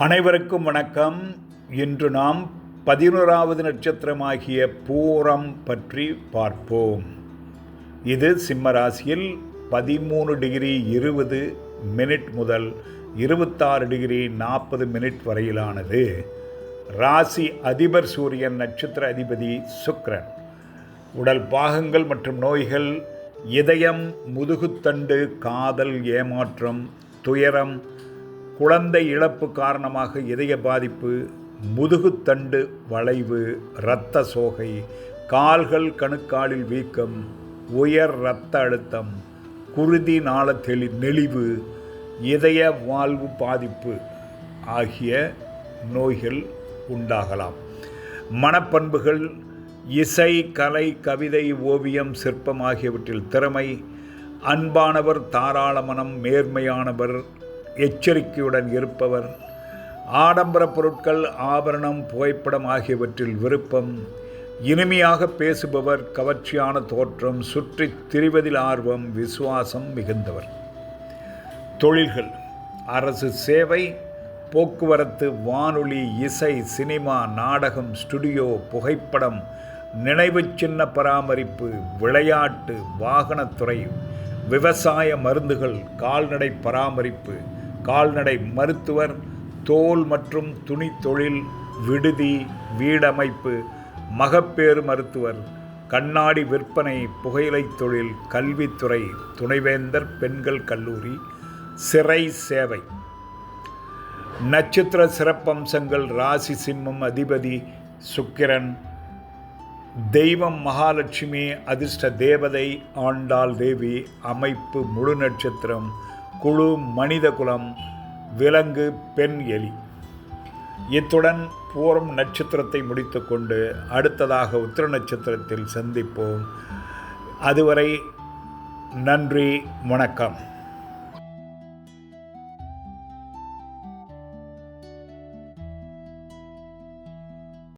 அனைவருக்கும் வணக்கம். இன்று நாம் 11வது நட்சத்திரமாகிய பூரம் பற்றி பார்ப்போம். இது சிம்ம ராசியில் 13°20' முதல் 26°40' வரையிலானது. ராசி அதிபர் சூரியன், நட்சத்திர அதிபதி சுக்கிரன். உடல் பாகங்கள் மற்றும் நோய்கள்: இதயம், முதுகுத்தண்டு, காதல், ஏமாற்றம், துயரம், குழந்தை இழப்பு காரணமாக இதய பாதிப்பு, முதுகுத்தண்டு வளைவு, இரத்த சோகை, கால்கள் கணுக்காலில் வீக்கம், உயர் இரத்த அழுத்தம், குருதி நாள நெளிவு, இதய வாழ்வு பாதிப்பு ஆகிய நோய்கள் உண்டாகலாம். மனப்பண்புகள்: இசை, கலை, கவிதை, ஓவியம், சிற்பம் ஆகியவற்றில் திறமை, அன்பானவர், தாராள மனம், நேர்மையானவர், எச்சரிக்கையுடன் இருப்பவர், ஆடம்பர பொருட்கள், ஆபரணம், புகைப்படம் ஆகியவற்றில் விருப்பம், இனிமையாக பேசுபவர், கவர்ச்சியான தோற்றம், சுற்றித் திரிவதில் ஆர்வம், விசுவாசம் மிகுந்தவர். தொழில்கள்: அரசு சேவை, போக்குவரத்து, வானொலி, இசை, சினிமா, நாடகம், ஸ்டுடியோ, புகைப்படம், நினைவு சின்ன பராமரிப்பு, விளையாட்டு, வாகனத்துறை, விவசாய, மருந்துகள், கால்நடை பராமரிப்பு, கால்நடை மருத்துவர், தோல் மற்றும் துணி தொழில், விடுதி, வீடமைப்பு, மகப்பேறு மருத்துவர், கண்ணாடி விற்பனை, புகையிலை தொழில், கல்வித்துறை, துணைவேந்தர், பெண்கள் கல்லூரி, சிறை சேவை. நட்சத்திர சிறப்பம்சங்கள்: ராசி சிம்மம், அதிபதி சுக்கிரன், தெய்வம் மகாலட்சுமி, அதிர்ஷ்ட தேவதை ஆண்டாள் தேவி, அமைப்பு முழு நட்சத்திரம், குழு மனித குலம், விலங்கு பெண் எலி. இத்துடன் பூரம் நட்சத்திரத்தை முடித்துக்கொண்டு அடுத்ததாக உத்திர நட்சத்திரத்தில் சந்திப்போம். அதுவரை நன்றி, வணக்கம்.